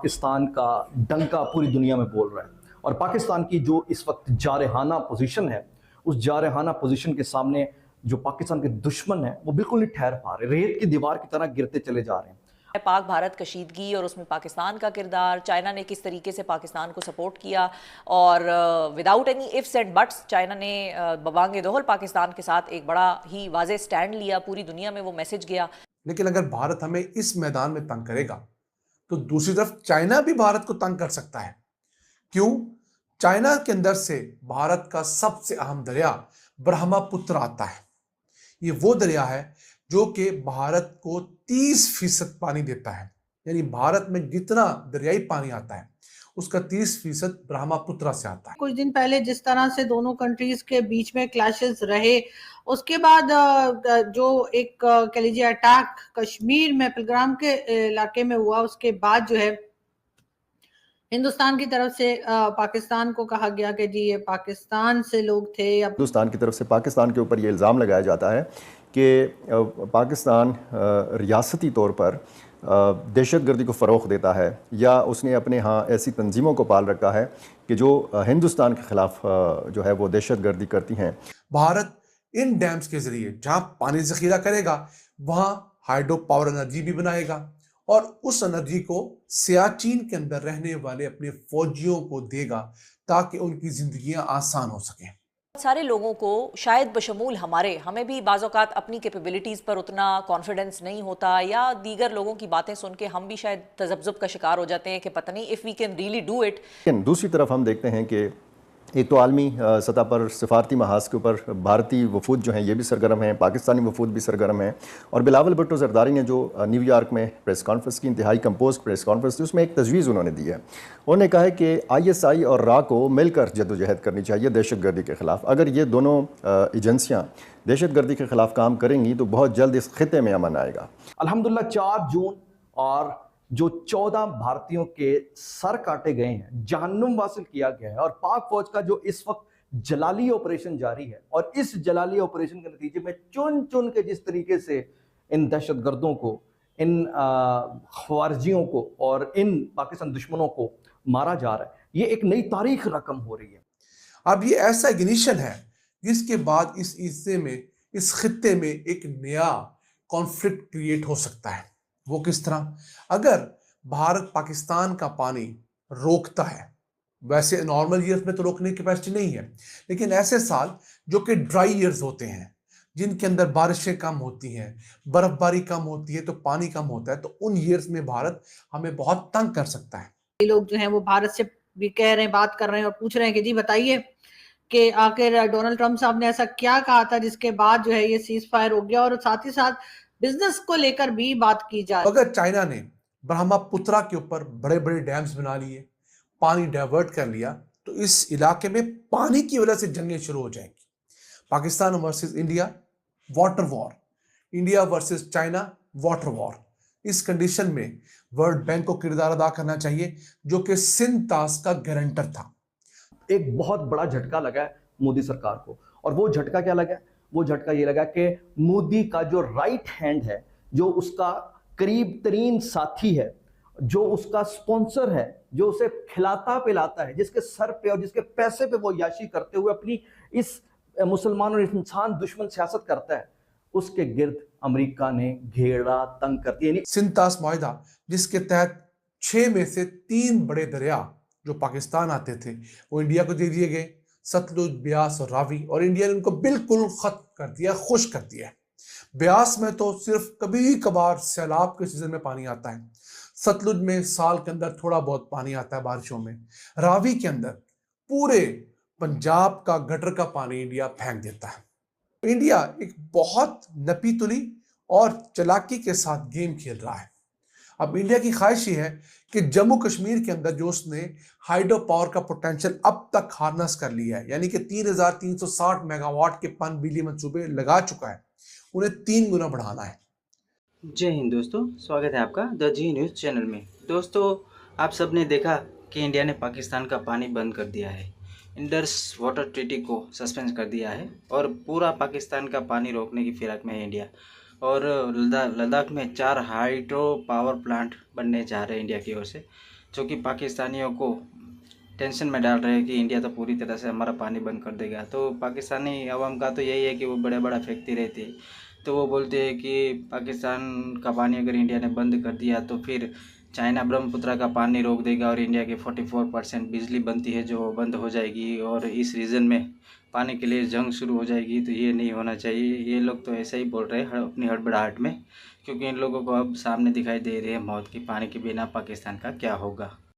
पाकिस्तान का डंका पूरी दुनिया में बोल रहा है। और पाकिस्तान की जो इस वक्त जारहाना पोजीशन है, उस जारहाना पोजीशन के सामने जो पाकिस्तान के दुश्मन हैं वो बिल्कुल नहीं ठहर पा रहे, रेत की दीवार की तरह गिरते चले जा रहे हैं। पाक भारत कशीदगी और उसमें पाकिस्तान का किरदार, चाइना ने किस तरीके से पाकिस्तान को सपोर्ट किया और without any ifs and buts China ने बवांगे दोहल पाकिस्तान के साथ एक बड़ा ही वाज़ेह स्टैंड लिया, पूरी दुनिया में वो मैसेज गया। लेकिन अगर भारत हमें इस मैदान में तंग करेगा तो दूसरी तरफ चाइना भी भारत को तंग कर सकता है। क्यों? चाइना के अंदर से भारत का सबसे अहम दरिया ब्रह्मपुत्र आता है। ये वो दरिया है जो कि भारत को 30% पानी देता है, यानी भारत में जितना दरियाई पानी आता है उसका 30% ब्रह्मपुत्र से आता है। कुछ दिन पहले जिस तरह से दोनों कंट्रीज के बीच में क्लैशेस रहे, उसके बाद जो एक कह लीजिए अटैक कश्मीर में पहलगाम के इलाके में हुआ, उसके बाद जो है हिंदुस्तान की तरफ से पाकिस्तान को कहा गया कि जी ये पाकिस्तान से लोग थे। हिंदुस्तान की तरफ से पाकिस्तान के ऊपर ये इल्ज़ाम लगाया जाता है कि पाकिस्तान रियासती तौर पर दहशतगर्दी को फ़रोग़ देता है या उसने अपने यहाँ ऐसी तंजीमों को पाल रखा है कि जो हिंदुस्तान के ख़िलाफ़ जो है वो दहशतगर्दी करती हैं। भारत इन डैम्स के ज़रिए जहाँ पानी ज़ख़ीरा करेगा वहाँ हाइड्रो पावर एनर्जी भी बनाएगा और उस एनर्जी को सियाचिन के अंदर रहने वाले अपने फौजियों को देगा ताकि उनकी ज़िंदगियाँ आसान हो सकें। सारे लोगों को शायद बशमूल हमें भी बाज़-औक़ात अपनी कैपेबिलिटीज़ पर उतना कॉन्फिडेंस नहीं होता या दीगर लोगों की बातें सुन के हम भी शायद तज़ब्ज़ुब का शिकार हो जाते हैं कि पता नहीं if we can really do it. दूसरी तरफ हम देखते हैं कि एक तो आलमी सतह पर सिफारती महाज के ऊपर भारतीय वफूद जो हैं ये भी सरगर्म हैं, पाकिस्तानी वफूद भी सरगर्म हैं। और बिलावल भुट्टो ज़रदारी ने जो न्यूयॉर्क में प्रेस कॉन्फ्रेंस की, इंतहाई कंपोज प्रेस कॉन्फ्रेंस थी, उसमें एक तजवीज़ उन्होंने दी है। उन्होंने कहा है कि ISI और रा को मिलकर जद्दोजहद करनी चाहिए दहशतगर्दी के ख़िलाफ़। अगर ये दोनों एजेंसियाँ दहशतगर्दी के ख़िलाफ़ काम करेंगी तो बहुत जल्द इस खिते में अमन आएगा। अल्हम्दुलिल्लाह 4 जून और जो 14 भारतीयों के सर काटे गए हैं, जहन्नुम वासिल किया गया है और पाक फौज का जो इस वक्त जलाली ऑपरेशन जारी है और इस जलाली ऑपरेशन के नतीजे में चुन चुन के जिस तरीके से इन दहशतगर्दों को, इन ख्वारजियों को और इन पाकिस्तान दुश्मनों को मारा जा रहा है, ये एक नई तारीख रकम हो रही है। अब ये ऐसा इग्निशन है जिसके बाद इस हिस्से में, इस खित्ते में एक नया कॉन्फ्लिक्ट क्रिएट हो सकता है। वो किस तरह? अगर भारत पाकिस्तान का पानी रोकता है, वैसे नॉर्मल ईयर्स में तो रोकने की कैपेसिटी नहीं है, लेकिन ऐसे साल जो कि ड्राई ईयर्स होते हैं, जिनके अंदर बारिशें कम होती हैं, बर्फबारी कम होती है, तो पानी कम होता है, तो उन ईयर्स में भारत हमें बहुत तंग कर सकता है। लोग जो हैं वो भारत से भी कह रहे हैं, बात कर रहे हैं और पूछ रहे हैं कि जी बताइए कि आखिर डोनाल्ड ट्रंप साहब ने ऐसा क्या कहा था जिसके बाद जो है ये सीज फायर हो गया, और साथ ही साथ बिजनेस को लेकर भी बात की जाए। अगर चाइना ने ब्रह्मपुत्रा के ऊपर बड़े बड़े डैम्स बना लिए, पानी डाइवर्ट कर लिया, तो इस इलाके में पानी की वजह से जंगें शुरू हो जाएंगी। Pakistan versus India water war, India versus China water war. इस कंडीशन में वर्ल्ड बैंक को किरदार अदा करना चाहिए जो कि सिंतास का गारंटर था। एक बहुत बड़ा झटका लगा है मोदी सरकार को, और वो झटका क्या लगा? वो झटका ये लगा कि मोदी का जो राइट हैंड है, जो उसका करीब तरीन साथी है, जो उसका स्पॉन्सर है, जो उसे खिलाता पिलाता है, जिसके सर पे और जिसके पैसे पे वो याशी करते हुए अपनी इस मुसलमान और इंसान दुश्मन सियासत करता है, उसके गिर्द अमेरिका ने घेरा तंग कर दिया। सिंतास मुआहिदा जिसके तहत 6 में से 3 बड़े दरिया जो पाकिस्तान आते थे वो इंडिया को दे दिए गए, सतलुज, ब्यास और रावी, और इंडिया ने उनको बिल्कुल खत्म कर दिया, खुश कर दिया। ब्यास में तो सिर्फ कभी कभार सैलाब के सीजन में पानी आता है, सतलुज में साल के अंदर थोड़ा बहुत पानी आता है बारिशों में, रावी के अंदर पूरे पंजाब का गटर का पानी इंडिया फेंक देता है। इंडिया एक बहुत नपी तुली और चालाकी के साथ गेम खेल रहा है। अब इंडिया की ख्वाहिश ये है कि जम्मू कश्मीर के अंदर जो उसने हाइड्रो पावर का पोटेंशियल अब तक हार्नस कर लिया है, यानी कि 3360 मेगावाट के पन बिजली मंसूबे लगा चुका है, उन्हें 3 गुना बढ़ाना है। जय हिंद दोस्तों, स्वागत है आपका द जी न्यूज़ चैनल में। दोस्तों, आप सब ने देखा कि इंडिया ने पाकिस्तान का पानी बंद कर दिया है, इंडस वाटर ट्रीटी को सस्पेंड कर दिया है और पूरा पाकिस्तान का पानी रोकने की फिराक में है इंडिया। और लद्दाख में 4 हाइड्रो पावर प्लांट बनने जा रहे हैं इंडिया की ओर से। जो कि पाकिस्तानियों को टेंशन में डाल रहे हैं कि इंडिया तो पूरी तरह से हमारा पानी बंद कर देगा। तो पाकिस्तानी अवाम का तो यही है कि वो बड़ा बड़ा फेंकती रहती है। तो वो बोलते हैं कि पाकिस्तान का पानी अगर इंडिया ने बंद कर दिया तो फिर चाइना ब्रह्मपुत्र का पानी रोक देगा और इंडिया की 44% बिजली बनती है जो बंद हो जाएगी और इस रीजन में पानी के लिए जंग शुरू हो जाएगी। तो ये नहीं होना चाहिए। ये लोग तो ऐसा ही बोल रहे हैं अपनी हड़बड़ाहट में, क्योंकि इन लोगों को अब सामने दिखाई दे रही है मौत की, पानी के बिना पाकिस्तान का क्या होगा।